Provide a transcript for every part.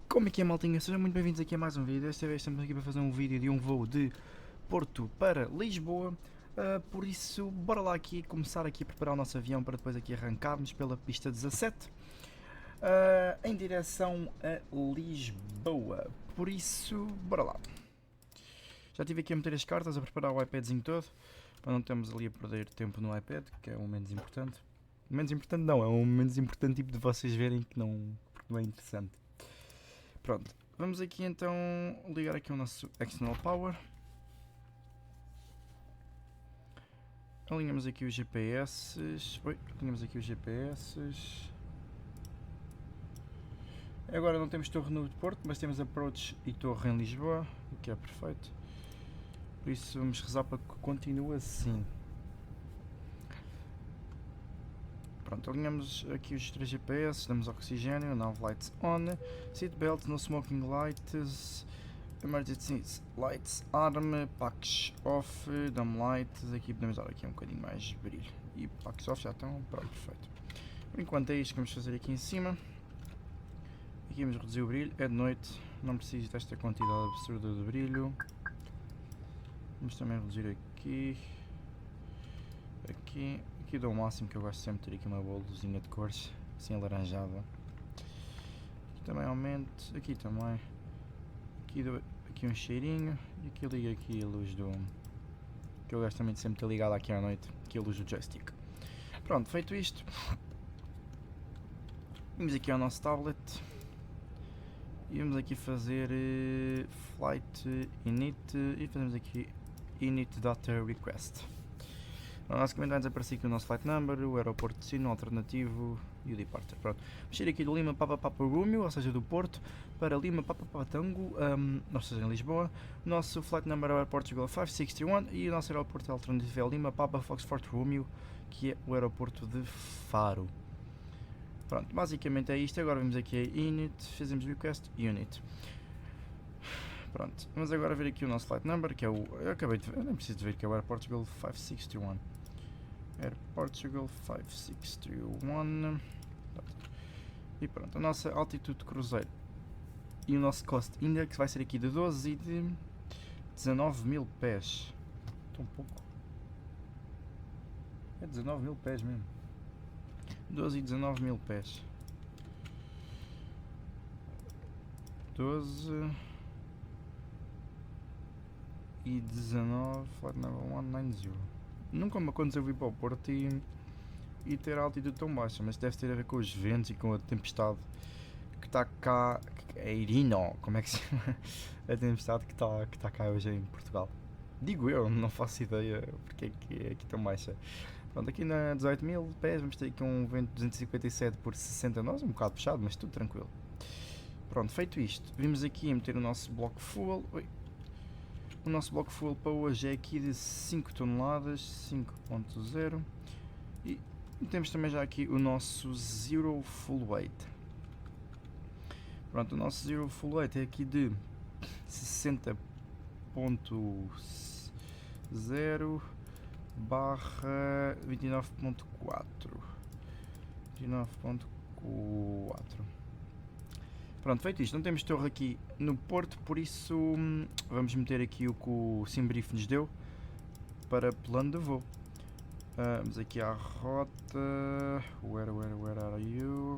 Como é que é, maltinha? Sejam muito bem-vindos aqui a mais um vídeo. Desta vez estamos aqui para fazer um vídeo de um voo de Porto para Lisboa. Por isso, bora lá aqui começar aqui a preparar o nosso avião para depois aqui arrancarmos pela pista 17 em direção a Lisboa. Por isso, bora lá. Já estive aqui a meter as cartas, a preparar o iPadzinho todo, para não termos ali a perder tempo no iPad, que é o menos importante. O menos importante não, é o menos importante tipo de vocês verem que não, porque não é interessante. Pronto, vamos aqui então ligar aqui o nosso external power. Alinhamos aqui os GPS. Alinhamos aqui os GPS. Agora não temos torre no Porto, mas temos approach e torre em Lisboa, o que é perfeito. Por isso vamos rezar para que continue assim. Pronto, alinhamos aqui os 3 GPS, damos oxigênio, nav lights on, seatbelt, no smoking lights, emergency lights, arm, packs off, dam lights, aqui podemos dar aqui um bocadinho mais de brilho. E packs off já estão, pronto, perfeito. Por enquanto é isto que vamos fazer aqui em cima. Aqui vamos reduzir o brilho, é de noite, não preciso desta quantidade absurda de brilho. Vamos também reduzir aqui. Aqui dou o máximo, que eu gosto sempre de ter aqui uma boa luzinha de cores, assim alaranjada. Aqui também aumento, aqui também. Aqui dou aqui um cheirinho e aqui liga aqui a luz do... que eu gosto também de sempre ter ligado aqui à noite, aqui a luz do joystick. Pronto, feito isto, vamos aqui ao nosso tablet e vamos aqui fazer flight init e fazemos aqui init data request. Basicamente vai desaparecer aqui o nosso flight number, o aeroporto de destino, o alternativo e o departure. Pronto. Vamos sair aqui do Lima Papa Papa Romeo, ou seja, do Porto, para Lima Papa Papa Tango, ou seja, em Lisboa. O nosso flight number é o Portugal 561 e o nosso aeroporto alternativo é o Lima Papa Foxtrot Romeo, que é o aeroporto de Faro. Pronto, basicamente é isto. Agora vamos aqui a init, fazemos request unit. Pronto, vamos agora ver aqui o nosso flight number, que é o... eu acabei de ver, eu nem preciso de ver, que é o Air Portugal 561. Air Portugal 561. E pronto, a nossa altitude de cruzeiro e o nosso cost index vai ser aqui de 12 e de 19 mil pés. Tão pouco. É 19 mil pés mesmo. 12 e 19 mil pés. 12 e 19, flight number 190. Nunca me aconteceu vir para o Porto e ter a altitude tão baixa, mas deve ter a ver com os ventos e com a tempestade que está cá. É Irino, como é que se chama? A tempestade que está cá hoje em Portugal. Digo eu, não faço ideia porque é que é aqui tão baixa. Pronto, aqui na 18 mil pés vamos ter aqui um vento de 257 por 60 nós, um bocado puxado, mas tudo tranquilo. Pronto, feito isto, vimos aqui meter o nosso bloco fuel. O nosso bloco fuel para hoje é aqui de 5 toneladas, 5.0, e temos também já aqui o nosso zero full weight. Pronto, o nosso zero full weight é aqui de 60.0 barra 29.4. 29.4. Pronto, feito isto, não temos torre aqui no Porto, por isso vamos meter aqui o que o Simbrief nos deu para plano de voo. Vamos aqui à rota. Where are you?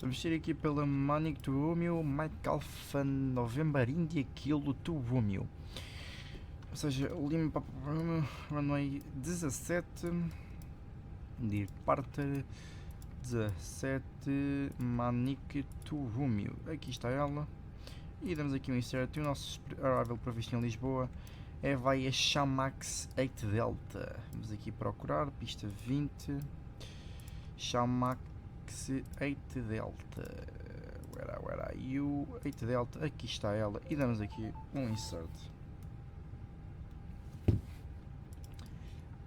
Vamos sair aqui pela Manic to Romeo, Mike Alpha November India Kilo to Romeo. Ou seja, Lima Papa Romeo, runway 17, departure 17, Manic to Romeo. Aqui está ela. E damos aqui um insert. E o nosso arrival previsto em Lisboa vai a Chamax 8 Delta. Vamos aqui procurar, pista 20, Chamax 8 Delta. Where are you? 8 Delta, aqui está ela. E damos aqui um insert.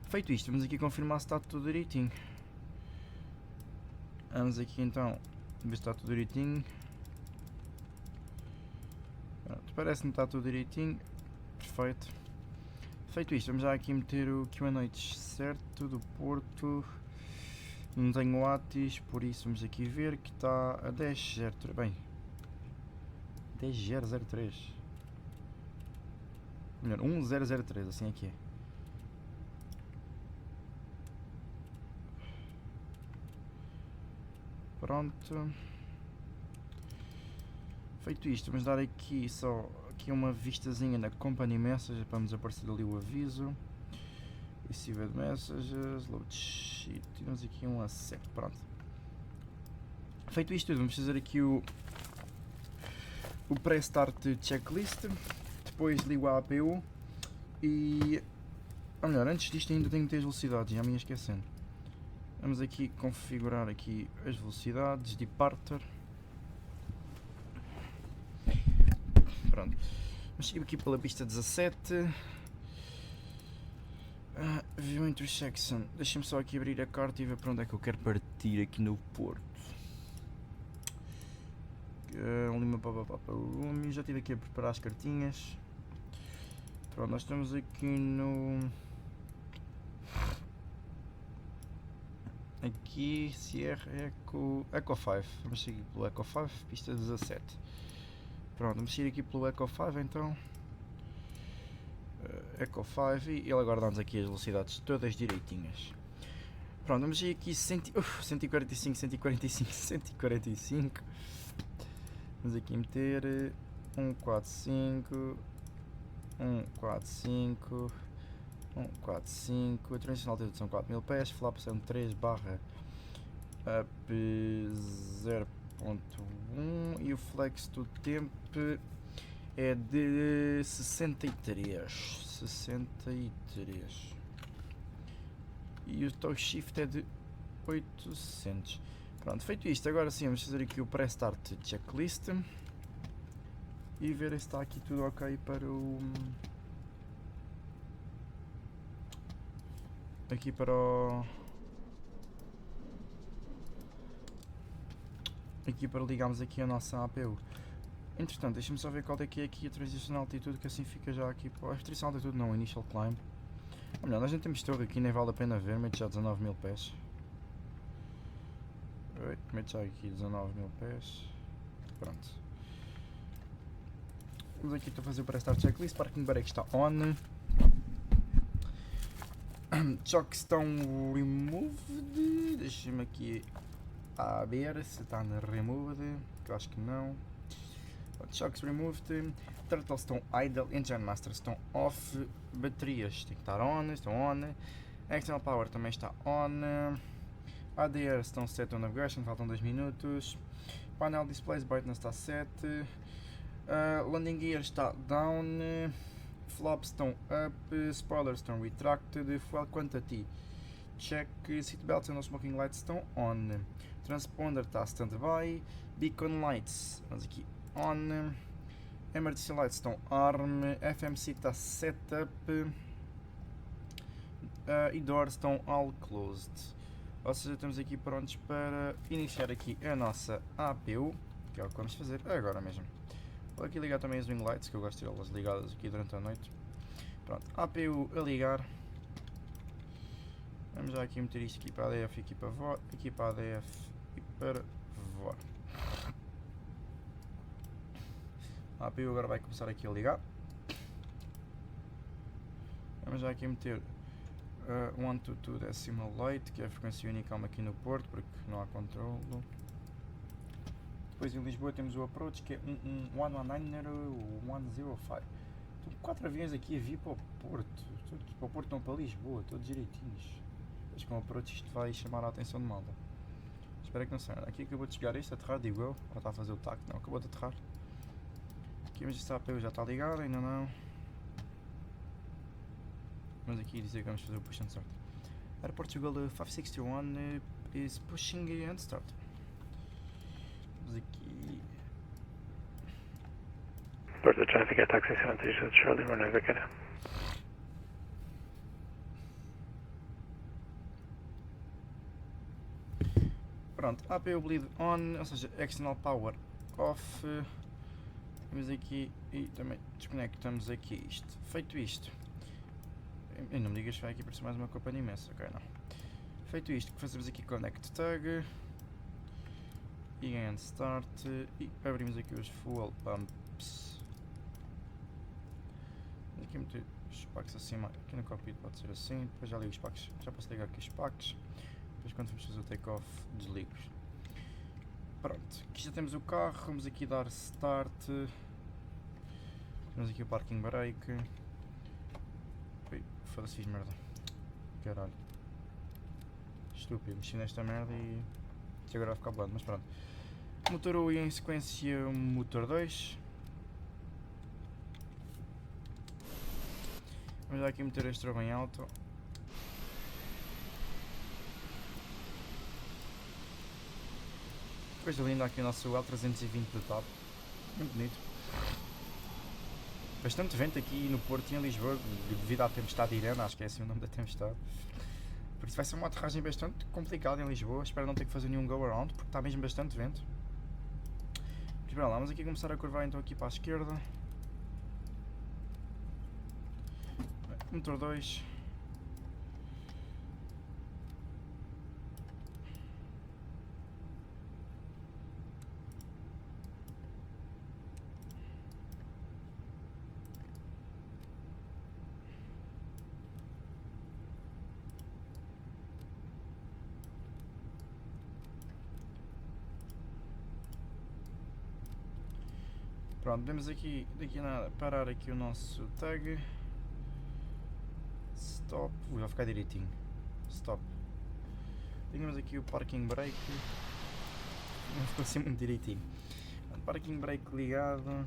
Feito isto, vamos aqui confirmar se está tudo direitinho. Vamos aqui então ver se está tudo direitinho. Pronto, parece-me que está tudo direitinho. Perfeito. Feito isto, vamos já aqui meter o QA certo do Porto. Não tenho ATIS, por isso vamos aqui ver que está a 10, certo? Bem, até 003. Melhor, 1003, assim é que é. Pronto. Feito isto, vamos dar aqui só aqui uma vistazinha na Company Messages para nos aparecer ali o aviso. Received Messages, Load Sheet, temos aqui um accept, pronto. Feito isto tudo, vamos fazer aqui o pré-start checklist, depois ligo a APU e, ou melhor, antes disto ainda tenho que ter as velocidades, já me ia esquecendo. Vamos aqui configurar aqui as velocidades, departure. Pronto, vamos seguir aqui pela pista 17. View intersection, deixa-me só aqui abrir a carta e ver para onde é que eu quero partir aqui no Porto. Já estive aqui a preparar as cartinhas. Pronto, nós estamos aqui no... Aqui, Sierra Eco 5. Vamos seguir pelo Eco 5, pista 17. Pronto, vamos seguir aqui pelo Eco 5 então. Eco 5 e ele agora dá-nos aqui as velocidades todas direitinhas. Pronto, vamos ir aqui 145, 145, 145. Vamos aqui meter 145, 145, 145. A transição de altitude são 4000 pés, flap são 3 barra up 0.1 e o flex do tempo é de 63. E o tow shift é de 800. Pronto, feito isto, agora sim vamos fazer aqui o pré-start checklist e ver se está aqui tudo ok para o... Aqui para o... Aqui para ligarmos aqui a nossa APU. Entretanto, deixa-me só ver qual é que é aqui a transição de altitude, que assim fica já aqui para... A transição de altitude não, initial climb. Ou melhor, nós não temos torre aqui, nem vale a pena ver, mete já 19.000 pés. Mete já aqui 19.000 pés. Pronto. Vamos aqui a fazer o pré-start checklist. Parking brake está on. Chocks estão removed. Deixa-me aqui a ver se está na removed, que eu acho que não. Chocks removed. Turtles estão idle. Engine master estão off. Baterias tem que estar on, estão on. External power também está on. ADR estão set on navigation, faltam 2 minutos. Panel displays brightness está set. Landing gear está down. Flops estão up. Spoilers estão retracted. Fuel quantity check. Seatbelts and no smoking lights estão on. Transponder está standby. Beacon lights, vamos aqui on. Emergency lights estão arm. FMC está set up. E doors estão all closed. Ou seja, estamos aqui prontos para iniciar aqui a nossa APU, que é o que vamos fazer agora mesmo. Vou aqui ligar também as wing lights, que eu gosto de tê-las ligadas aqui durante a noite. Pronto, APU a ligar. Vamos já aqui meter isto aqui para a ADF e aqui para VOR, aqui para a ADF e para VOR. A APU agora vai começar aqui a ligar. Vamos já aqui meter 122 decimal light, que é a frequência unicam aqui no Porto, porque não há controle. Depois em Lisboa temos o approach, que é 119.105. Estão 4 aviões aqui a vir para o Porto. Todos para o Porto, não para Lisboa, todos direitinhos. Acho que com o approach isto vai chamar a atenção de malta. Espero que não seja. Aqui acabou de chegar este, aterrar, digo eu. Ou está a fazer o tacto? Não, acabou de aterrar. Aqui vamos ver se a APU já está ligada, ainda não. Vamos aqui dizer que vamos fazer o push and start. Air Portugal 561 is pushing and start. Vamos aqui. Porto traffic at taxi 76 Charlie, run navigator. Pronto, APU bleed on, ou seja, external power off. Vamos aqui e também desconectamos aqui isto. Feito isto. E não me digas que vai aqui aparecer mais uma companhia imensa, ok, não. Feito isto, fazemos aqui connect tag e and start e abrimos aqui os fuel pump flaps. Aqui meter os packs acima, aqui no cockpit pode ser assim, depois já ligo os packs, já posso ligar aqui os packs, depois quando vamos fazer o take-off desligo. Pronto, aqui já temos o carro, vamos aqui dar start, temos aqui o parking brake. Ui, foda-se, fiz merda, caralho, estúpido, mexi nesta merda e agora vai ficar blando, mas pronto. Motor 1 e em sequência motor 2. Vamos aqui meter este strobo em alto. Coisa linda aqui o nosso L320 de top. Muito bonito. Bastante vento aqui no Porto e em Lisboa devido à tempestade Irene, acho que é assim o nome da tempestade. Por isso vai ser uma aterragem bastante complicada em Lisboa. Espero não ter que fazer nenhum go around porque está mesmo bastante vento. Mas para lá, vamos aqui começar a curvar então aqui para a esquerda. Motor 2. Pronto, vamos aqui, daqui a nada, parar aqui o nosso tag. Stop, vai ficar direitinho. Stop. Temos aqui o parking brake. Não ficou assim muito direitinho. Parking brake ligado.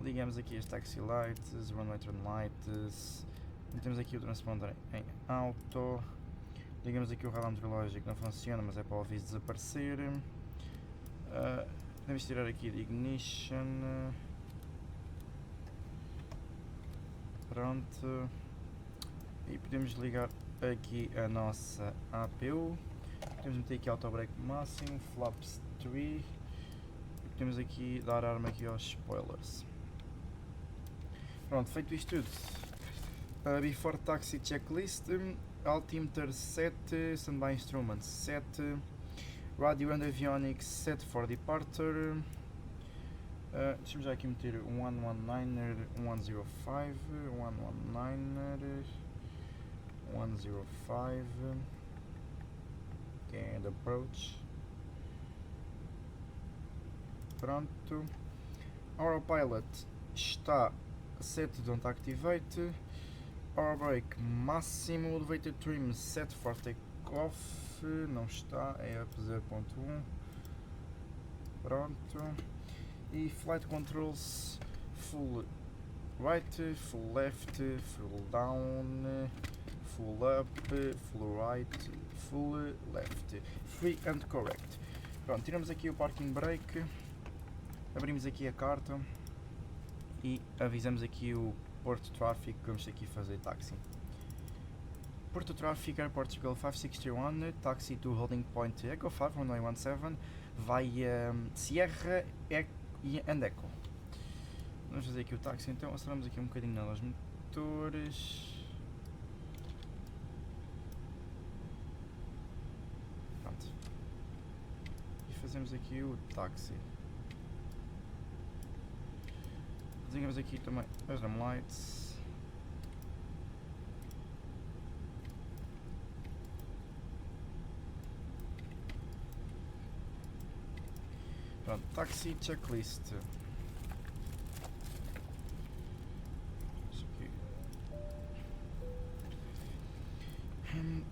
Ligamos aqui as taxi lights, runway turn lights. Temos aqui o transponder em auto. Ligamos aqui o radar meteorológico, que não funciona, mas é para o aviso desaparecer. Podemos tirar aqui de ignition. Pronto. E podemos ligar aqui a nossa APU. Podemos meter aqui auto brake máximo, flaps 3. E podemos aqui dar arma aqui aos spoilers. Pronto, feito isto tudo. Before taxi checklist. Altimeter 7, standby instruments 7. Radio and avionics set for departure. Deixa-me já aqui meter 119er, 105, 119er, 105, and approach. Pronto. Autopilot está set, don't activate. Power brake máximo, elevator trim set for takeoff. Não está, é up 0.1. Pronto. E flight controls full right, full left, full down, full up, full right, full left, free and correct. Pronto, tiramos aqui o parking brake, abrimos aqui a carta e avisamos aqui o Porto Traffic que vamos aqui fazer táxi. Porto Traffic Airport School 561, taxi to holding point Echo 5 1917, vai Sierra and Echo. Vamos fazer aqui o táxi então, aceleramos aqui um bocadinho nos motores. Pronto. E fazemos aqui o táxi. Desligamos aqui também as ram lights. Pronto, taxi checklist.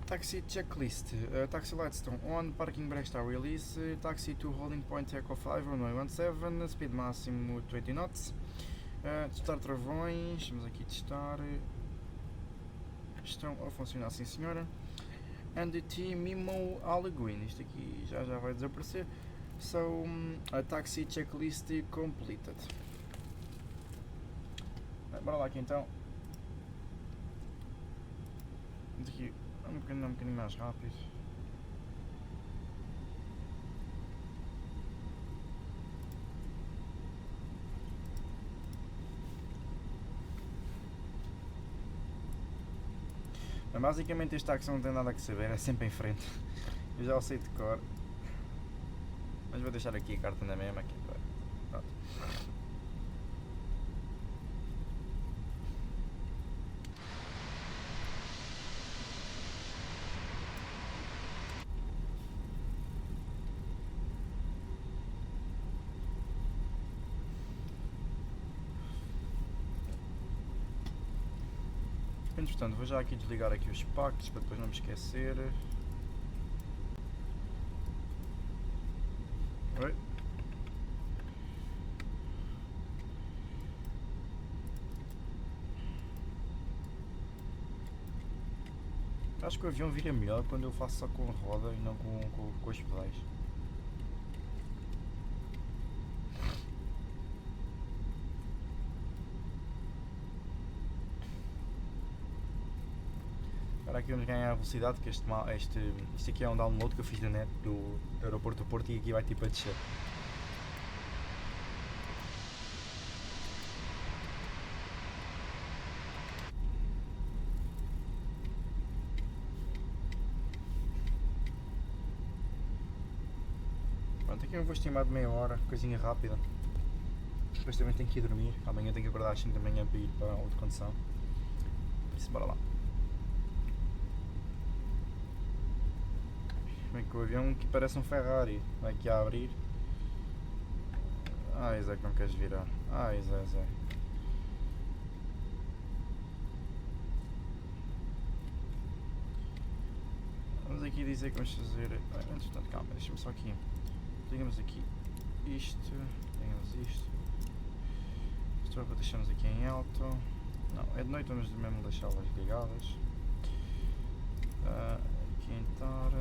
Taxi checklist. Taxi lights estão on, parking brake está release, taxi to holding point Echo 5 1917, speed máximo 20 knots. Testar travões, vamos aqui testar. Estão a funcionar, sim senhora. NDT Mimo Algum, isto aqui já vai desaparecer. So, a taxi checklist completed. Bora lá aqui então. Vamos aqui um bocadinho mais rápido. Mas basicamente este táxi não tem nada a saber, é sempre em frente. Eu já o sei de cor. Mas vou deixar aqui a carta na mesma aqui Pronto. Entretanto, vou já aqui desligar aqui os pactos para depois não me esquecer. Oi? Acho que o avião vira melhor quando eu faço só com a roda e não com os pedais. Agora aqui vamos ganhar a velocidade, que isto aqui é um download que eu fiz da net do aeroporto do Porto e aqui vai tipo a descer. Pronto, aqui eu vou estimar de meia hora, coisinha rápida. Depois também tenho que ir dormir, amanhã tenho que acordar às 5 da manhã para ir para a aula de condução. Por isso, bora lá. Bem que o avião que parece um Ferrari, vai aqui a abrir. Ai Zé, que não queres virar. Ai Zé. Vamos aqui dizer que vamos fazer... Entretanto, calma, deixa-me só aqui. Temos aqui isto, temos isto. Isto agora deixamos aqui em alto. Não, é de noite, vamos mesmo deixá-las ligadas. Aqui entrar.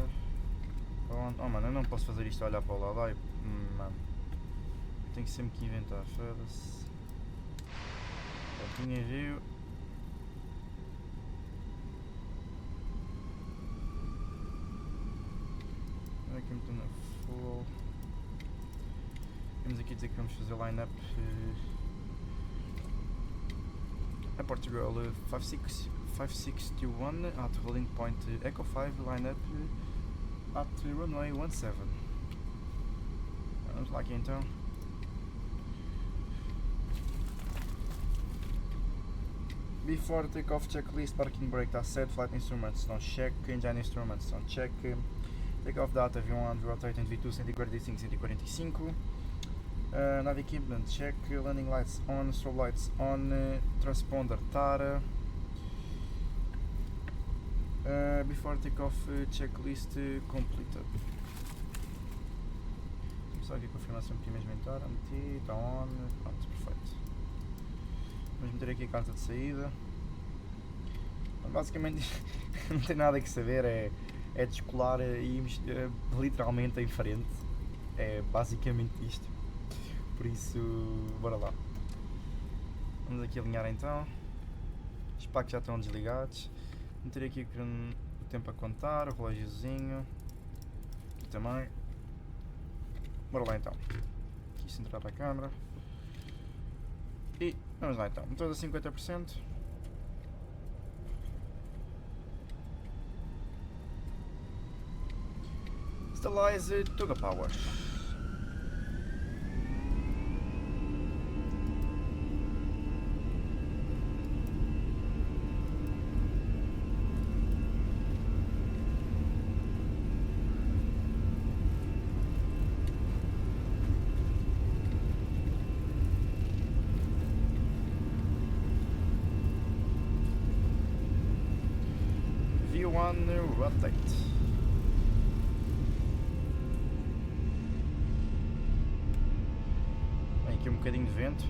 Oh mano, eu não posso fazer isto a olhar para o lado. Ai, mano. Tenho sempre que inventar, foda-se. Tinha rio. Aqui me estou na full. Temos aqui dizer que vamos fazer line-up a Portugal 561 at holding point Echo 5 line-up at runway 17. Vamos lá aqui então. Before takeoff checklist, parking brake está set, flight instruments don't check, engine instruments don't check, takeoff data avião on rotate and V2 145, nav equipment check, landing lights on, strobe lights on, transponder TARA, before takeoff checklist completed. Só aqui a confirmação que mesmo entrar, meti, está on, pronto, perfeito. Vamos meter aqui a carta de saída. Basicamente não tem nada que saber, é descolar e irmos literalmente em frente. É basicamente isto. Por isso, bora lá. Vamos aqui alinhar então. Os packs já estão desligados. Meter aqui o tempo a contar, o relógiozinho. Aqui também. Bora lá então. Aqui centrar a câmera. E vamos lá então, motor a 50%. Stabilize to the power. V1 rotate. Bem, aqui um bocadinho de vento.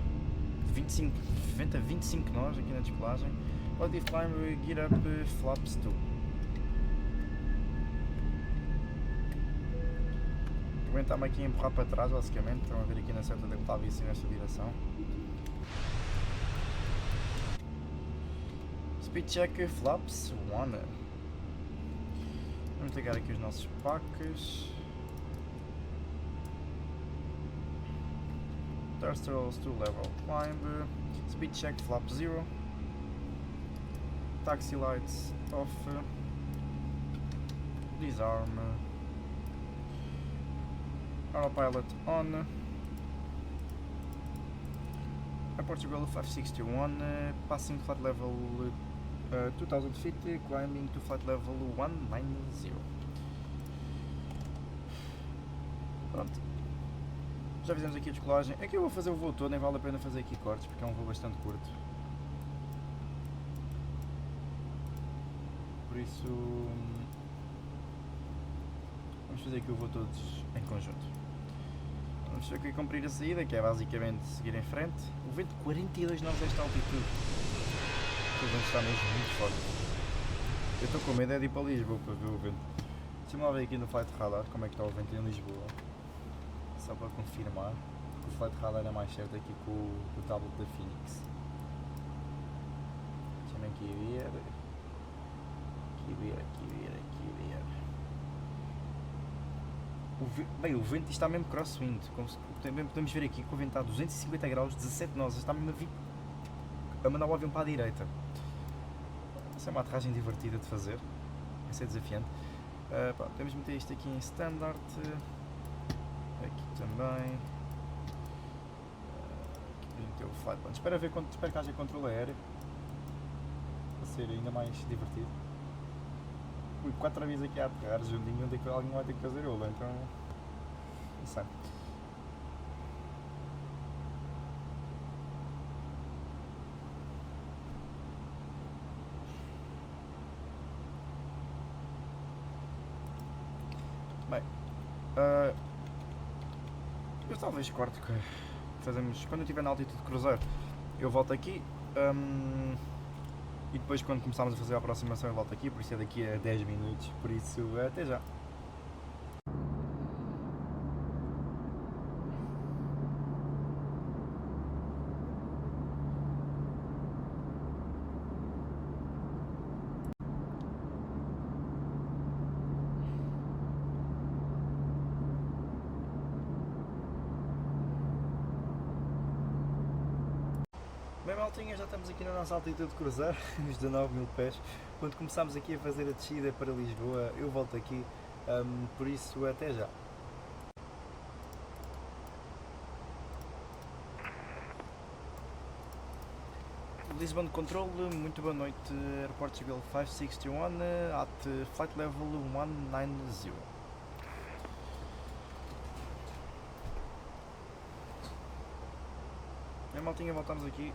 vento a 25 nós aqui na descolagem. Positive climb, gear up, flaps 2. O vento está-me aqui a empurrar para trás basicamente. Estão a ver aqui na seta da que estava assim nesta direção. Speed check, flaps 1. Vamos ligar aqui os nossos packs. Thrusters to level climb. Speed check flap 0. Taxi lights off. Disarm. Autopilot on. Portugal 561, passing flight level 2000 feet, climbing to flight level 190. Pronto. Já fizemos aqui a descolagem. Aqui eu vou fazer o voo todo, nem vale a pena fazer aqui cortes, porque é um voo bastante curto. Por isso, vamos fazer aqui o voo todos em conjunto. Vamos aqui cumprir a saída, que é basicamente seguir em frente. O vento 42 nós desta altitude. O vento está mesmo muito forte. Eu estou com medo é de ir para Lisboa para ver o vento. Deixa-me lá ver aqui no flight radar como é que está o vento em Lisboa. Só para confirmar. O flight radar é mais certo aqui com o tablet da Fenix. Deixa-me aqui ver. Aqui ver. Bem, o vento está mesmo crosswind. Podemos ver aqui que o vento está a 250 graus, 17 nós. Está mesmo a mandar o avião para a direita. Essa é uma aterragem divertida de fazer. Vai ser desafiante. Temos de meter isto aqui em standard. Aqui também. Aqui meter o flight plan. Espero que haja controle aéreo. Para ser ainda mais divertido. Ui, 4 vezes aqui a aterrar juntinho, onde é que alguém vai ter que fazer ola, então. Não sei. Bem, eu talvez corte que fazemos quando eu estiver na altitude de cruzeiro. Eu volto aqui e depois quando começarmos a fazer a aproximação eu volto aqui, por isso é daqui a 10 minutos, por isso até já. Bem, maltinha, já estamos aqui na nossa altitude de cruzeiro, uns 19.000 pés. Quando começarmos aqui a fazer a descida para Lisboa, eu volto aqui, por isso até já. Lisbon Control, muito boa noite, Airport Portugal 561, at flight level 190. Bem, maltinha, voltamos aqui.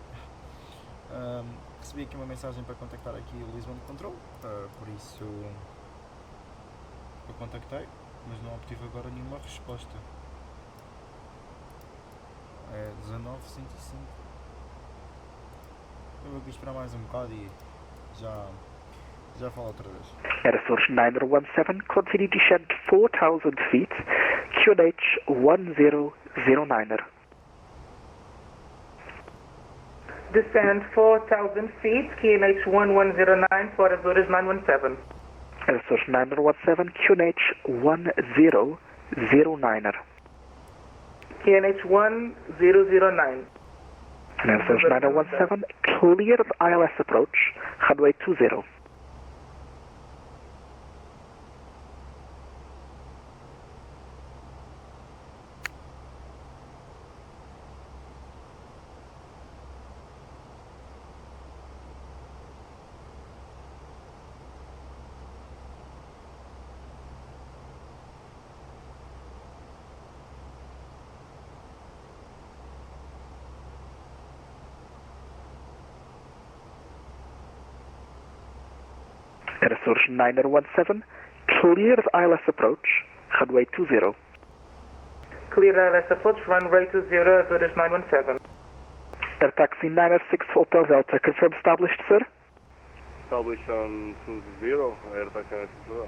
Recebi aqui uma mensagem para contactar aqui o Lisbon Control, por isso eu contactei, mas não obtive agora nenhuma resposta. É 19.105. Eu vou aqui esperar mais um bocado e já falo outra vez. Air Source 917, continue descent 4,000 feet, QNH 1009. Descend 4,000 feet, QNH 1109 for Azores 917. Air Source 917, QNH 1009. QNH 1009. Air Source 917, clear of ILS approach, runway 20. Air Source 917, clear of ILS approach, runway 20. Clear ILS approach, runway 20, Azores 917. Air Taxi 906 Hotel Delta, confirm established, sir? Established on 0, Air Taxi 906.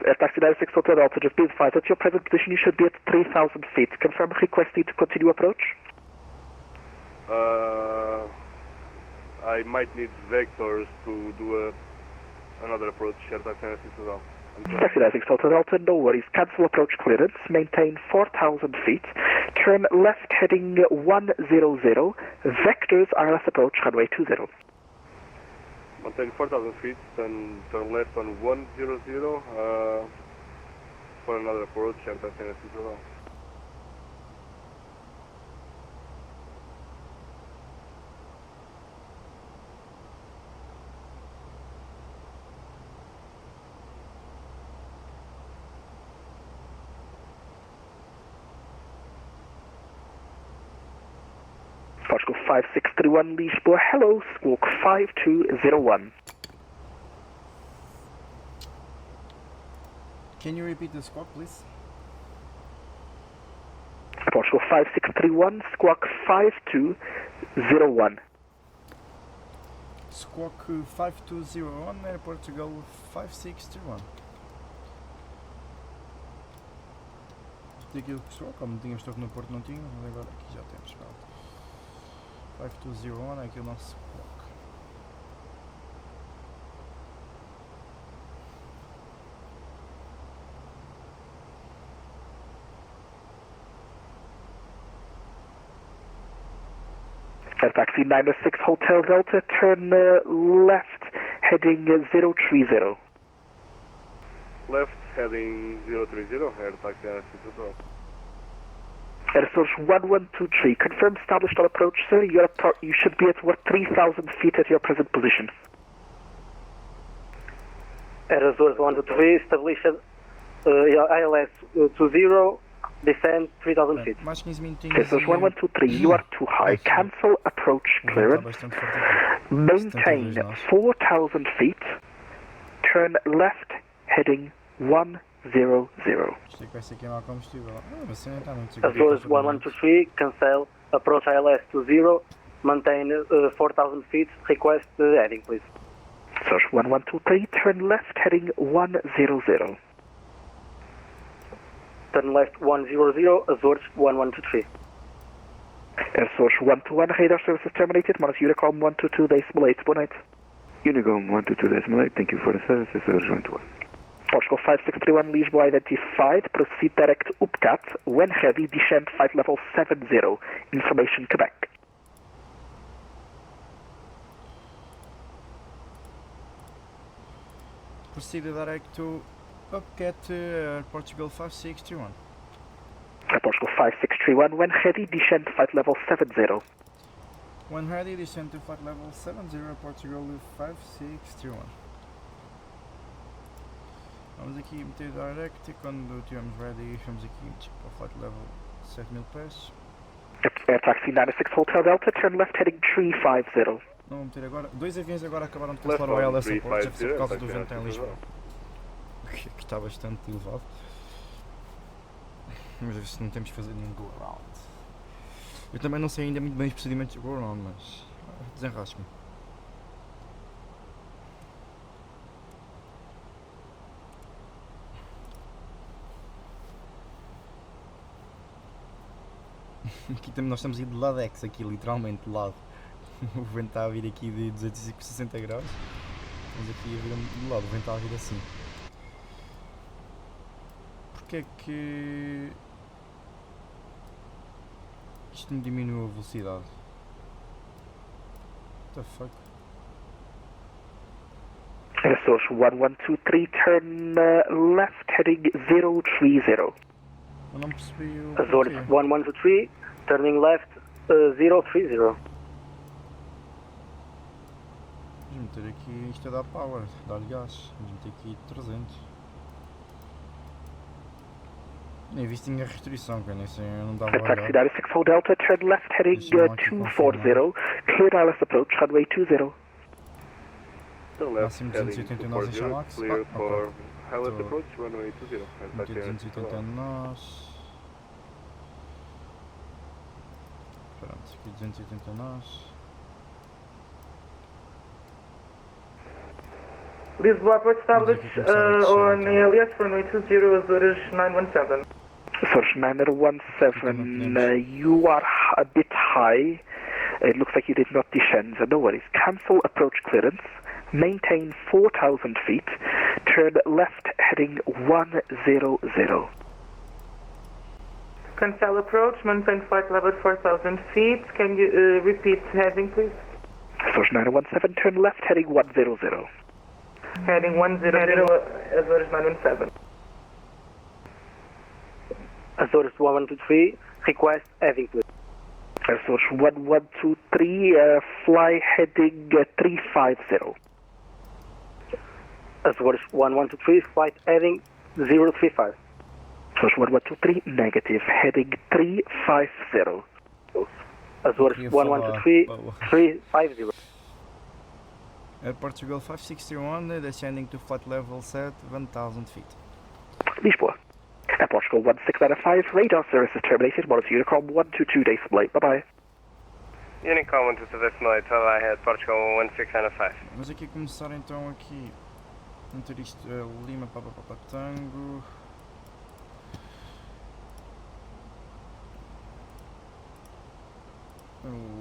Air Taxi 906 Hotel Delta, just be advised at your present position you should be at 3,000 feet. Confirm requesting to continue approach? I might need vectors to do another approach, Air Taxi 906. Taxi 906 Hotel Delta, no worries. Cancel approach clearance. Maintain 4,000 feet. Turn left heading 100. Vectors ILS approach, runway 20. Maintain 4,000 feet, then turn left on 100 for another approach, Air Taxi 906. Portugal 5631 Lisboa, hello, squawk 5201. Can you repeat the squawk, please? Portugal 5631, squawk 5201. Squawk 5201, Air Portugal 5631. Daquilo que squawk, como tínhamos estado no Porto não tinha, mas agora aqui já temos. 5201 é aqui o nosso squawk. Air Taxi 906 Hotel Delta, turn left, heading 030. Left, heading 030, Air Taxi 906. Air Source 1123, confirm established on approach, sir. You should be at 3,000 feet at your present position. Air Source 123, established ILS 20, descend 3,000 feet. Mais 15 minutinhos. Air Source 1123, you are too high. Cancel approach clearance. Maintain 4,000 feet. Turn left, heading 100. Isto é que vai ser queimar combustível. Mas assim está muito Air Source 1123, cancel approach ILS 20, maintain 4,000 feet, request heading please. Source 1123, turn left, heading 100. Turn left 100, Azores 1123. Air Source 121, radar services terminated. Monitor Unicom 122.8. Boa noite. Unicom 122.8, thank you for the service, Azores 121. Portugal 5631, Lisboa identified. Proceed direct UPCAT. When ready, descend flight level 70. Information Quebec. Proceed direct to UPCAT Portugal 5631. Portugal 5631, when ready, descend flight level 70. When ready, descend to flight level 70, Portugal 5631. Vamos aqui meter direct e quando estivermos ready, vamos aqui para o flight level 7000 pés. Air Taxi 96 Hotel Delta, turn left heading 350. Não vou meter agora. Dois aviões agora acabaram de cancelar o ILS a Porto, deve ser por causa do vento em Lisboa. Que está bastante elevado. Vamos ver se não temos que fazer nenhum go around. Eu também não sei ainda muito bem os procedimentos de go around, mas desenrasco-me. Aqui também nós estamos a ir de ladex, aqui literalmente de lado. O vento está a vir aqui de 260 graus. Estamos aqui a vir de lado, o vento está a vir assim. Porquê é que isto me diminui a velocidade? What the fuck? Air Source 1123, turn left heading 030. Eu não percebi o Azores porquê. 1123, turning left 030. Vamos meter aqui, isto é dar power, dar gás. Vamos meter aqui 300. Nem vi se tinha restrição, que eu nem sei, eu não dava a Air Taxi olhar. 96 Hotel Delta, turn left heading Deixa eu aqui 240. Clear ILS approach, runway 20. Turn left, Máximo heading 289 em 240, Xamax. clear for ILS Estou- approach, runway 20. Air Taxi Meter 906. 280 nós. Pronto, aqui 280 nós. Lisboa approach established Vamos aqui começar a descer, on então. alias runway 20, Azores 917. Source 917, you are a bit high. It looks like you did not descend, so no worries. Cancel approach clearance. Maintain 4,000 feet. Turn left heading 100. Cancel approach, maintain flight level 4,000 feet. Can you repeat heading, please? Source 917, turn left heading 100. Heading 100, Azores 917. Azores 1123, request heading please. Source 1123, fly heading 350. Azores 1123, flight heading 035. Source 1123, negative, heading 350. Azores Queria 1123, falar. 350. Portugal 561, descending to flight level set 1000 feet. Lisboa. Portugal 1695, radar services terminated. Monitor Unicom 122 days from late. Bye-bye. Unicom 122 decimal 8, ahead, Portugal 1695. Vamos aqui começar então aqui. Meter isto Lima para Tango.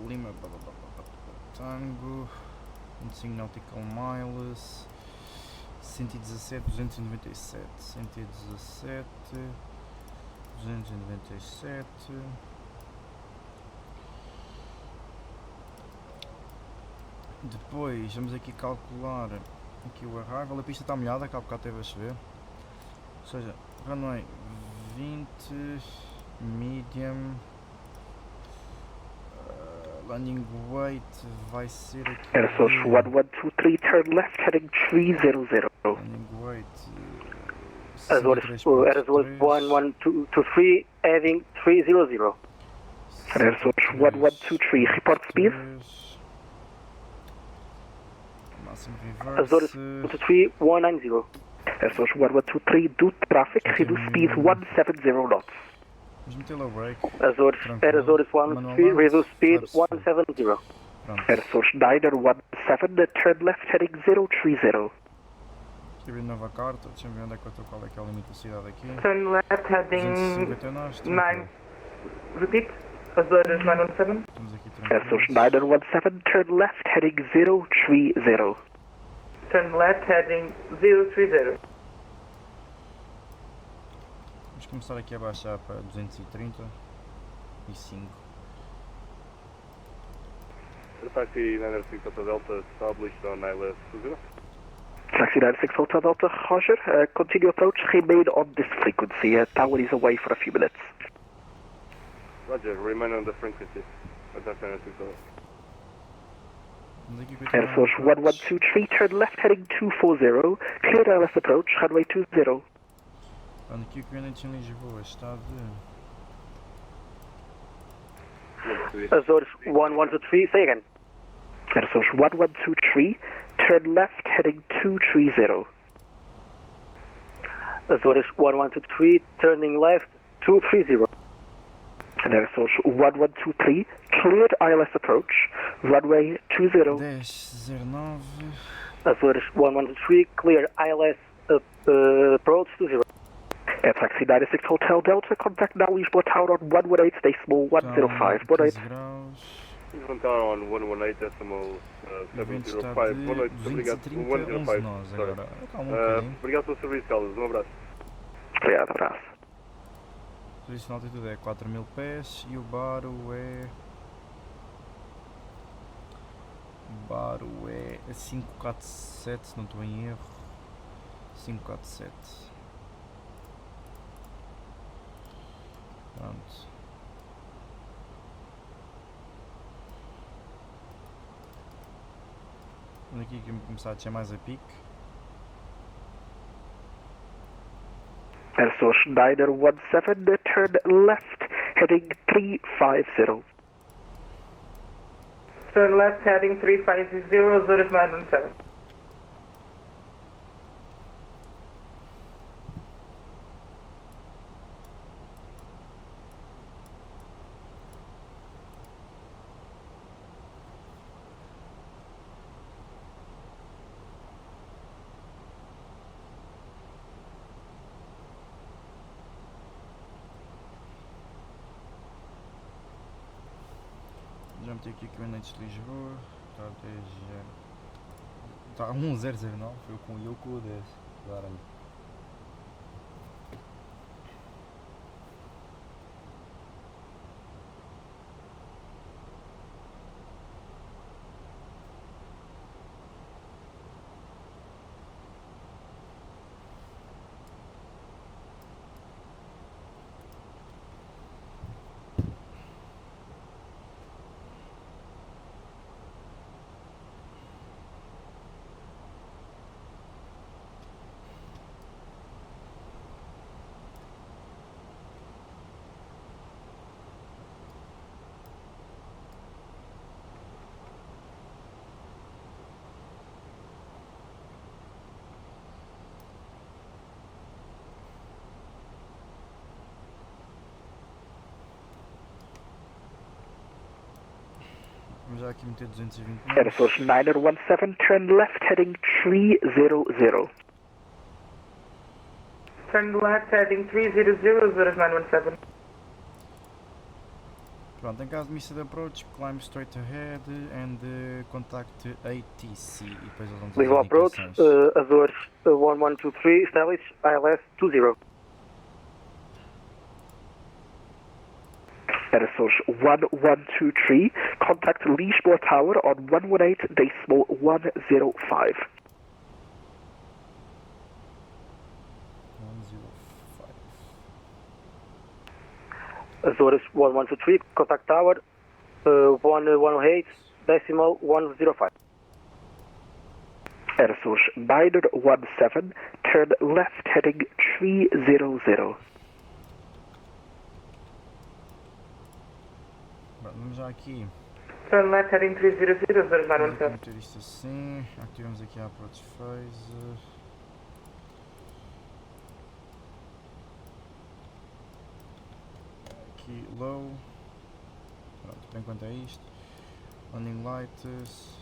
Lima para Tango. 25 nautical miles. 117, 297, 117, 297. Depois vamos aqui calcular aqui o arrival. A pista está molhada, que há bocado teve a chover. Ou seja, runway 20, medium, landing weight vai ser aqui. Air Source 1123, turn left heading 300. Landing weight. Azores 1123, heading 300. Air Source 1123, report speed. Máximo reverse. Azores 123, 190. Air Source 1123, do traffic, reduce speed 170 knots. Vamos meter low brake. Azores, Azores 123, reduce speed 170. Pronto. Air Source 917, turn left heading 030. Aqui abrir nova carta, deixa-me ver onde é que eu estou, qual é que é o limite de velocidade aqui. Turn left heading 259, 9. Repeat. Azores 917. estamos aqui Air Source tranquilos. 917, turn left heading 030. Turn left heading 030. Vamos começar aqui a baixar para 230 e 5. Taxi 906 Hotel Delta established on ILS 20. Taxi 96 Hotel Delta, Roger. Continue approach, remain on this frequency. Tower is away for a few minutes. Roger, remain on the frequency. Taxi 906 Hotel. Vamos aqui Air continuar Source o approach. 1123, turn left heading 240. Clear ILS approach, runway 20. Olha aqui o Greenwich em Lisboa está de... Azores 1123, say again. Air Source 1123, turn left heading 230. Azores 1123, turning left 230. And Air Source 1123, cleared ILS approach, runway 20. 1009. Azores 1123, clear ILS approach 20. Air Taxi 96 Hotel Delta, contact now Lisboa Tower on 118 decimal 105. Boa noite. 15 graus. Lisbon Tower on 118 decimal O vento está 705. de Boa noite, obrigado. 230, 11 105. nós Sorry. agora. Calma um bocadinho. Obrigado pelo serviço, Carlos. Um abraço. Obrigado, abraço. O serviço de altitude é 4000 pés e o baro é... O baro é 547, se não estou em erro. 547. Pronto. Vamos aqui que começar a descer mais a pique. Air Source 917, turn left heading 350. Turn left heading 350, Azores 917. Já meti aqui que o Enetes de Lisboa. Está até já. Está 1009, foi com o Yoko o 10. Claro. Vamos já aqui meter 220 Air knots. Source 9017, turn left heading 300. Turn left heading 300, 0917. Pronto, em caso de missed approach, climb straight ahead and contact ATC e depois eles vão dizer Lisboa as approach, indicações. Azores 1123, establish ILS 20. Air Source 1123, contact Lisboa Tower on 118.105. 105. Azores 1123, contact tower 118.105. Air Source 917, turn left heading 300. Pronto, vamos já aqui. Turn left heading 300, Vamos aqui 0917. meter isto assim. Ativamos aqui a approach phase. Aqui low. Pronto, por enquanto é isto. Landing lights.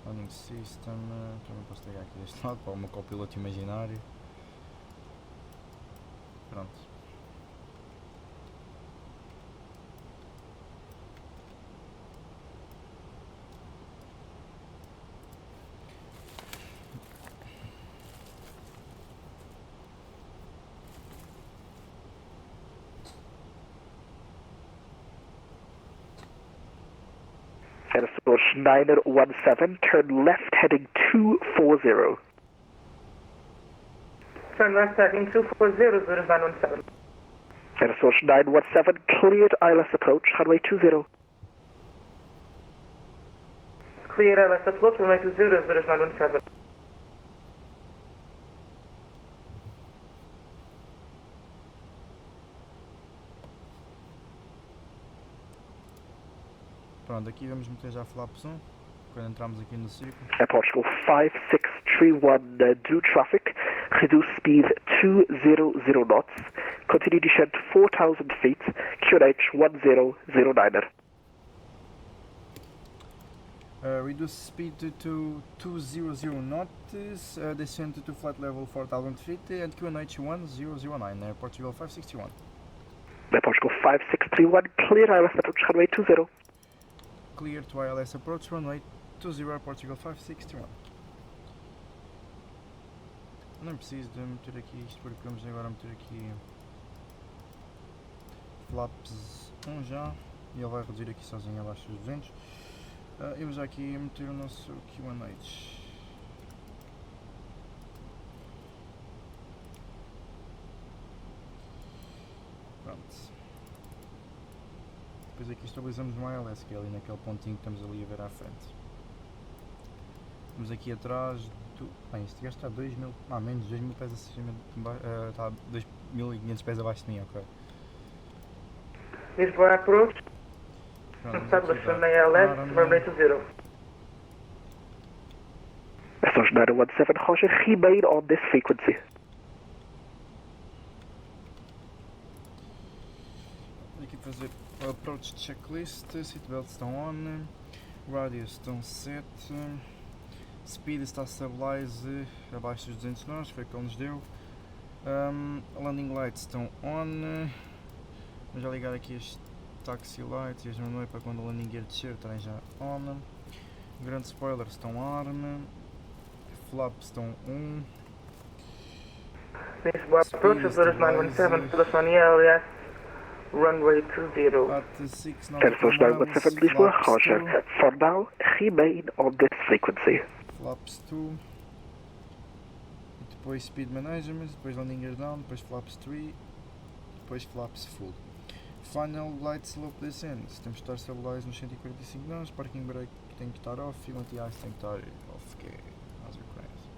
Landing system. Também posso ligar aqui deste lado para o meu copiloto imaginário. Pronto. Air Source 917, turn left heading 240. Turn left heading 240, 0917. Air Source 917, cleared ILS approach, runway 20. Clear ILS approach, runway 20, 0917. Pronto, aqui vamos meter já flaps 1. Quando entramos aqui no ciclo. Air Portugal 5631, do traffic, reduce speed 200 knots, continue descent 4,000 feet, QNH 1009er. Reduce speed to 200 knots, descend to flight level 4000 feet and QNH 1009, Air Portugal 561. Air Portugal 5631, clear ILS approach, runway 20. Clear to ILS approach runway 20, Air Portugal 561. Não preciso de meter aqui isto porque vamos agora meter aqui flaps 1 já e ele vai reduzir aqui sozinho abaixo dos 200. Eu vou já aqui meter o nosso QNH. Pronto. Depois aqui estabilizamos no ILS, que é ali naquele pontinho que estamos ali a ver à frente. Vamos aqui atrás do... Bem, este gajo está a 2000... menos de 2000 pés acima de baixo... está a 2500 pés abaixo de mim, ok. Lisboa approach, Pronto, establish vamos runway ILS, runway 20. Air Source 917, Roger, remain on this frequency. aqui fazer o approach checklist, seatbelts estão on, radius estão set, speed está stabilize abaixo dos 200 nós, foi o que ele nos deu, landing lights estão on, vamos já ligar aqui as taxi lights e as manuais para quando o landing gear descer estarem já on, grande spoilers estão on, flaps estão on, Lisboa approach, Azores 917, establish on ILS, runway 20. Air Source 917, Lisboa, Roger. For now, remain on this frequency. Flaps 2, depois speed management, depois landing gear down, depois flaps 3, depois flaps full. Final light slope descent, temos que estar stabilized nos 145 graus, parking brake tem que estar off e o anti-ice tem que estar off, que é as requirements.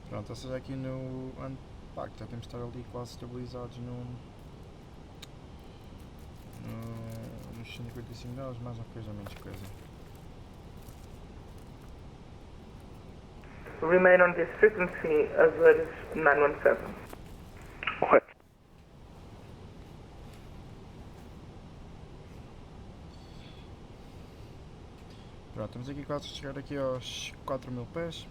Pronto, ou seja, aqui no unpack já temos que estar ali quase estabilizados nos 145 graus, mais uma coisa, menos coisa. Remain on this frequency, Azores 917. Pronto, estamos aqui quase a chegar aqui aos 4000 pés.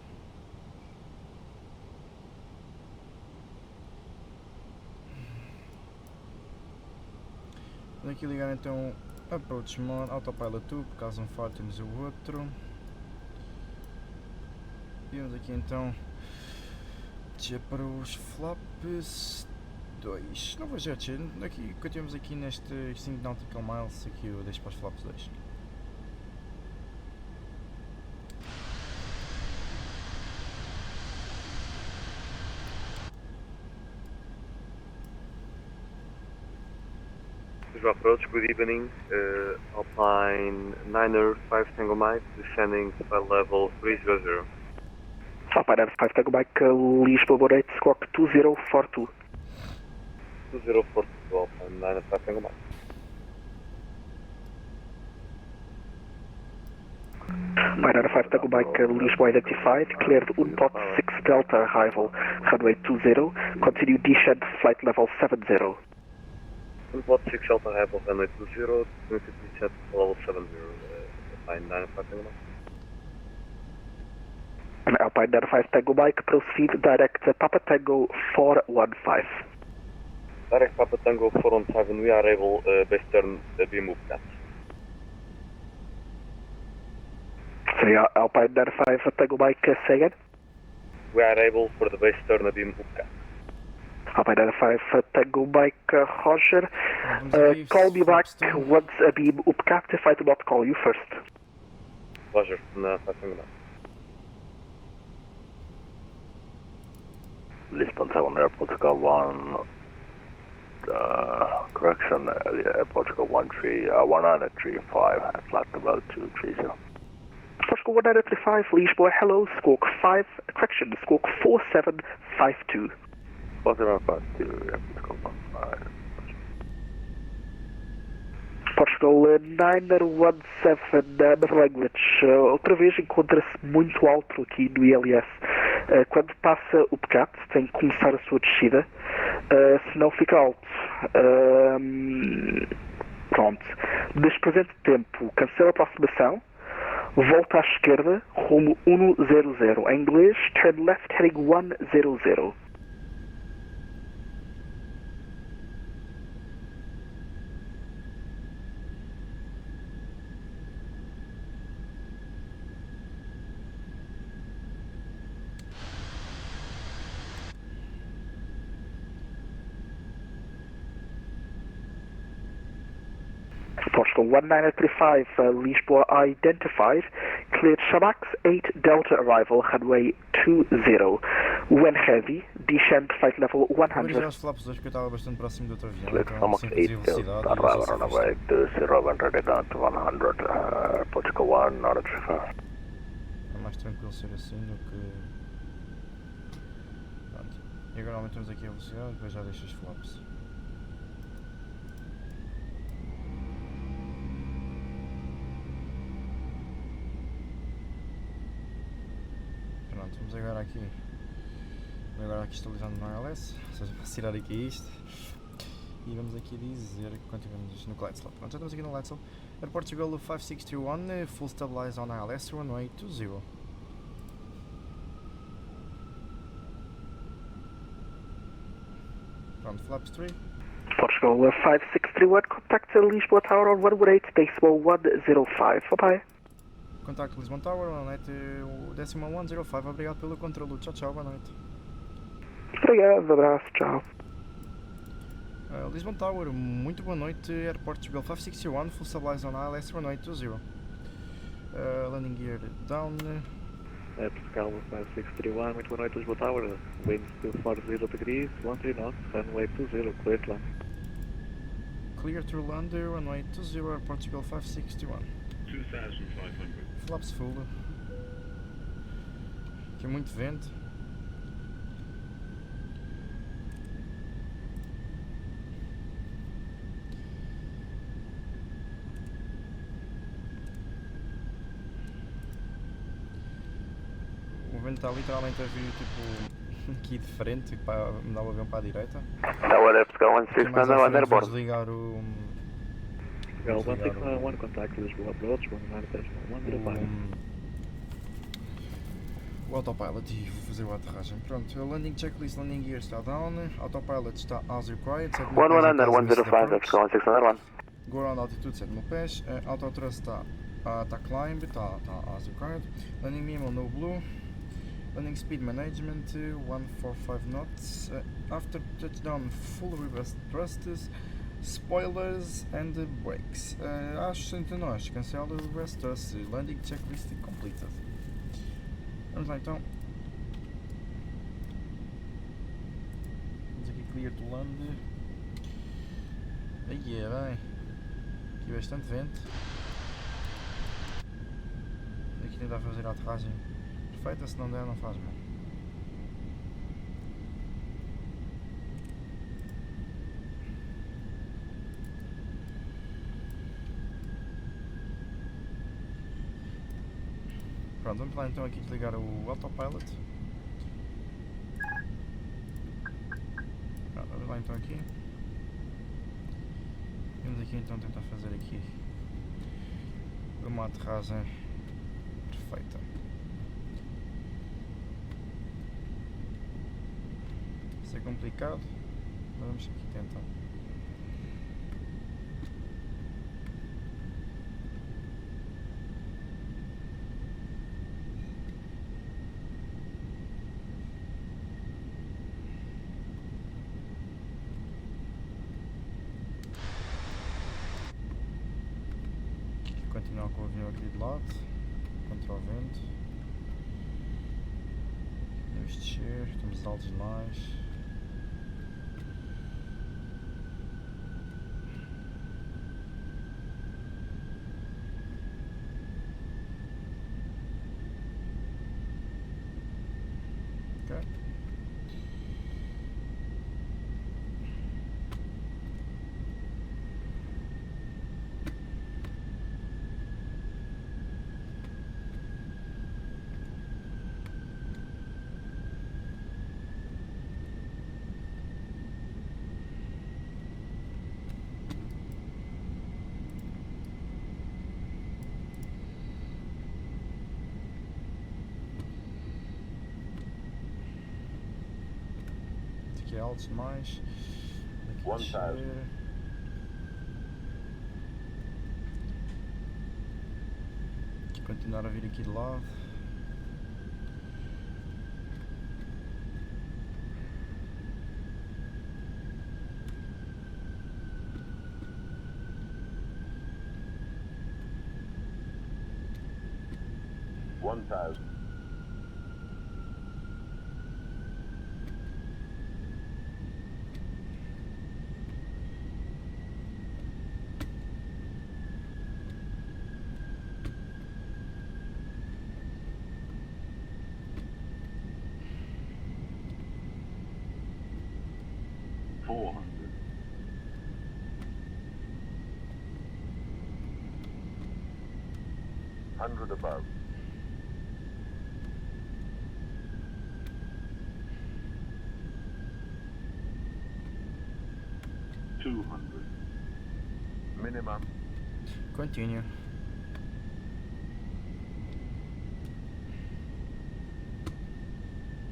Vamos aqui ligar então Approach Mode, Autopilot 2, por caso um falho temos o outro. E vamos aqui então descer para os flaps 2. Não vou já descer, aqui, continuamos aqui neste 5 nautical miles, aqui eu deixo para os flaps 2. Visual approach, good evening. Alpine 905 Tango Mike, descending flight level 300. Alpine 5 Tango Mike, Lisboa, boa noite, squawk 2042. 2042, Alpine 905 Tango Mike. Alpine 5 Tango Mike, Lisboa identified, cleared 1.6 Delta arrival, runway 20, continue descent flight level 70. 1.6 Delta arrival, runway 20, descent level 70, Alpine 905 Tango Mike. Alpine 95 Tango Mike, proceed direct Papa Tango 415. Direct Papa Tango 415, and we are able, base turn, beam upcat. So yeah, Alpine 95 Tango Mike, say again? We are able for the base turn, beam upcat. Alpine 95 Tango Mike, Roger. Call me back once a beam upcat if I do not call you first. Roger, 95 Tango Mike. Lisbon 7 Airport Go 1, correction, Airport Go 1935, flight level 230. Portugal 1935, Lisboa, hello, squawk 5, correction, squawk 4752. 4752, Airport Go 15. Portugal 917, Mother Language, outra vez encontra-se muito alto aqui no ILS. Quando passa o PCAT, tem que começar a sua descida, senão fica alto. Pronto. Neste presente tempo, cancela a aproximação, volta à esquerda, rumo 100. Em inglês, turn left heading 100. Portugal 1935, Lisboa identified, cleared Shamax 8 Delta arrival, runway 20. When heavy, descend flight level Vou dizer 100. aos flaps 2 porque eu estava bastante próximo do outro avião, Cleared então Stomach sem 8 reduzir velocidade Delta e não sei arrival, se runway 20, when ready down to 100, Portugal 1, not a trigger. é mais tranquilo ser assim do que... Pronto. E agora aumentamos aqui a velocidade e depois já deixo os flaps. Pronto, vamos agora aqui estabilizando no ILS, ou seja, para tirar aqui isto e vamos aqui dizer que continuamos no glide slope. Pronto, já estamos aqui no glide slope. Air Portugal 5621, full stabilize on ILS, runway 20. Pronto, flaps 3. Portugal 5631, contact Lisboa Tower on 118, decimal 105. Bye-bye. Contacto Lisbon Tower, boa noite, o décimo 105, obrigado pelo controle, tchau tchau, boa noite. Obrigado, abraço, tchau. Lisbon Tower, muito boa noite, Air Portugal 561, full stabilize on ILS, runway 20. Landing gear down. Air Portugal 5631, muito boa noite, Lisboa Tower, winds 240 degrees, 13 knots, runway 20, clear to land. Clear to land, runway 20, Air Portugal 561. 2500. Flaps full. Aqui é muito vento. O vento está literalmente a vir tipo aqui de frente, para me dar o avião para a direita. Tower Air Portugal Aqui mais à 1691, frente vou airborne. desligar Portugal 161, contact Lisboa approach 19.105. O autopilot e vou fazer a aterragem. Pronto, o landing checklist, landing gear está down, autopilot está as required, 7.000 pés. 105, that's calling 601. Go around altitude 7.000 pés, auto thrust está climb, está as required, landing memo no blue, landing speed management 145 knots, after touchdown full reverse thrusters, spoilers and brakes. Acho entre nós, cancela o reverse thrust, landing checklist completed. Vamos lá então. Vamos aqui clear to land. Aí é bem. Aqui bastante vento. Aqui tentar fazer a aterragem perfeita, se não der não faz mal. Pronto, vamos lá então aqui desligar o autopilot. Pronto, vamos lá então aqui. Vamos aqui então tentar fazer aqui uma aterragem perfeita. Isso é complicado, mas vamos aqui tentar. Continuar com o avião aqui de lado, contra o vento. Vamos descer, estamos altos demais. Ok. Aqui é altos demais. Aqui descer. Aqui continuar a vir aqui de lado. Above. 200. Minimum. Continue.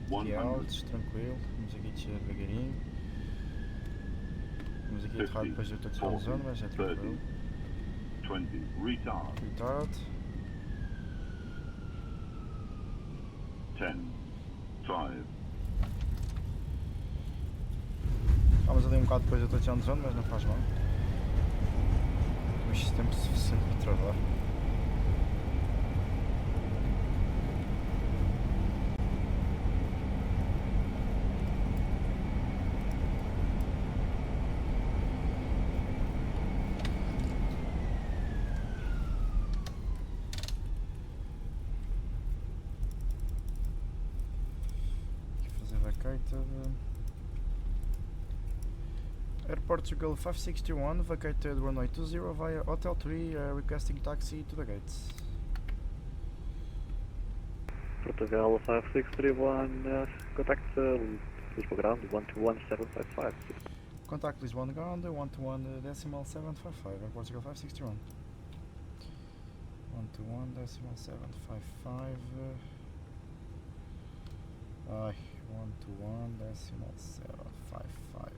Aqui é altos, tranquilo. Vamos aqui descer devagarinho. Vamos aqui aterrar depois do touchdown zone, mas é tranquilo. 20. Retard. Retard. 10. 5. Vamos ali um bocado depois do touchdown zone, mas não faz mal. Temos tempo suficiente para travar. Air Portugal 561, vacated runway 20 via Hotel 3, requesting taxi to the gates. Portugal 5631, contact Lisboa ground 121755. Contact Lisboa ground 121 decimal 755 Air Portugal 561. 121 decimal 755 121 decimal 755.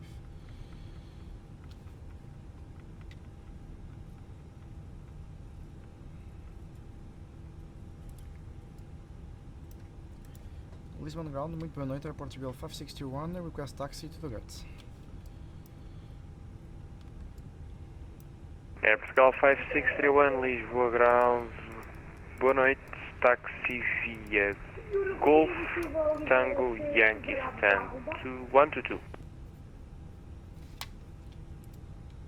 Lisbon ground, muito boa noite, Air Portugal 561, request taxi to the gates. Air Portugal 5631, Lisboa ground, boa noite, táxi via Golf Tango Yankee stand to 122.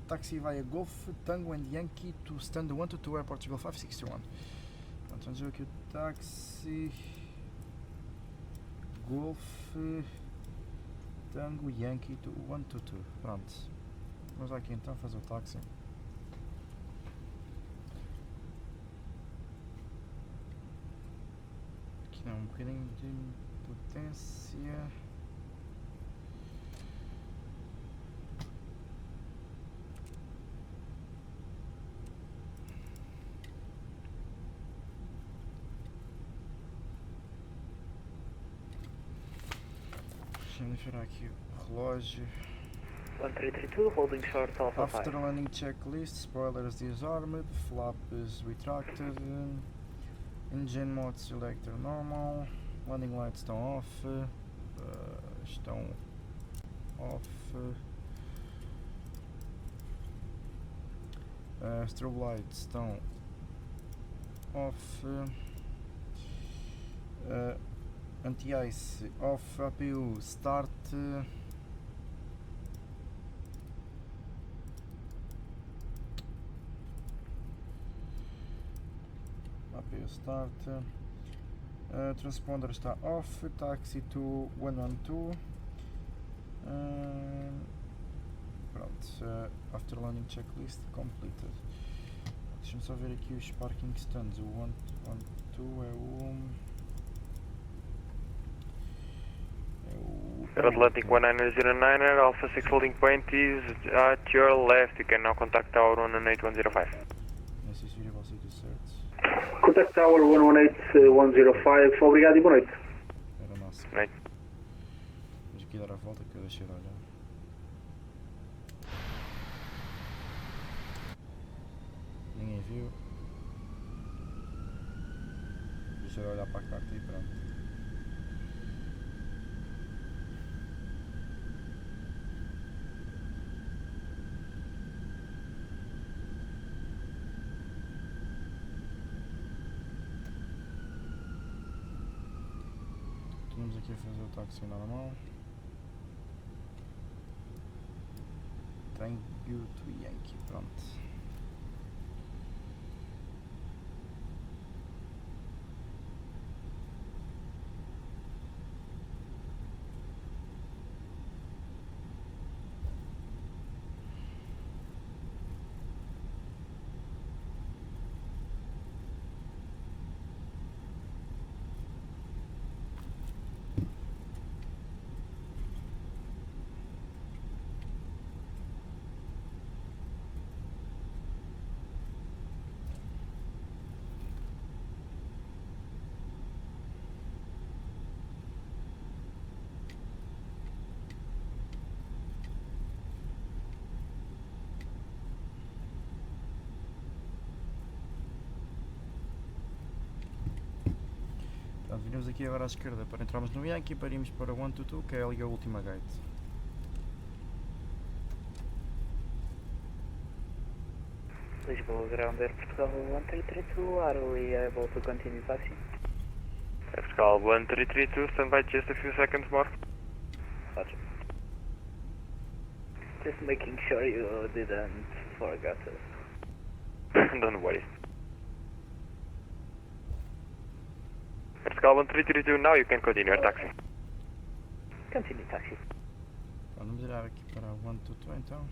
Taxi via Golf Tango and Yankee to stand 122 Air Portugal 561. Vamos fazer aqui o táxi Golf Tango Yankee to 122. Pronto. Vamos aqui então fazer o táxi. Aqui é um bocadinho de potência. Deixa-me virar aqui o relógio. 1332, holding short Alpha 5. After landing checklist, spoilers disarmed, flap is retracted, engine mode selector normal, landing lights estão off, strobe lights estão off, anti-ice off, APU start, transponder está off, taxi to 112, pronto, after landing checklist completed. Deixa-me só ver aqui os parking stands, o 112 é o Atlantic 1909, Alpha 6 holding point is at your left, you can now contact Tower 118-105. necessary velocity certs. Contact Tower 118-105, obrigado e boa noite. Era nosso. Right. Vamos aqui dar a volta que eu deixei de olhar. Ninguém viu. Deixa eu olhar para a carta e pronto. Vamos aqui a fazer o táxi normal. Thank you to Yankee, pronto. Pronto, viramos aqui agora à esquerda para entrarmos no Yankee, parimos para o 122, que é ali a última gate. Lisboa ground, Air Portugal 1332, are we able to continue taxi? Air Portugal 1332, stand by just a few seconds more. Roger. Just making sure you didn't forget us. Don't worry. Air Portugal 1332, now you can continue your taxi. Continue taxi. Vamos virar aqui para o 122 então.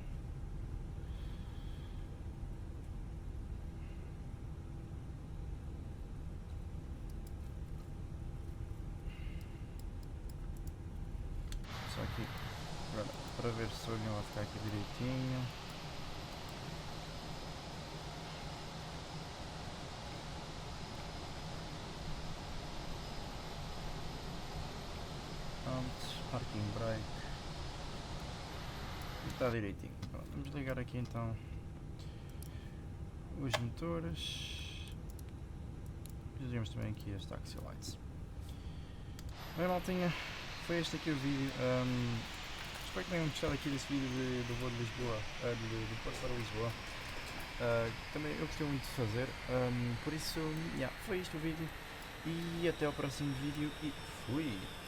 Só aqui, agora. para ver se o avião vai ficar aqui direitinho. Pronto, parking brake. E está direitinho. Pronto, vamos ligar aqui então os motores. Fizemos também aqui as taxi lights. Bem, maltinha, foi este aqui o vídeo. Espero que tenham gostado aqui desse vídeo do voo de Lisboa, do Porto para Lisboa. Também eu gostei muito de fazer, por isso, foi este o vídeo e até ao próximo vídeo e fui!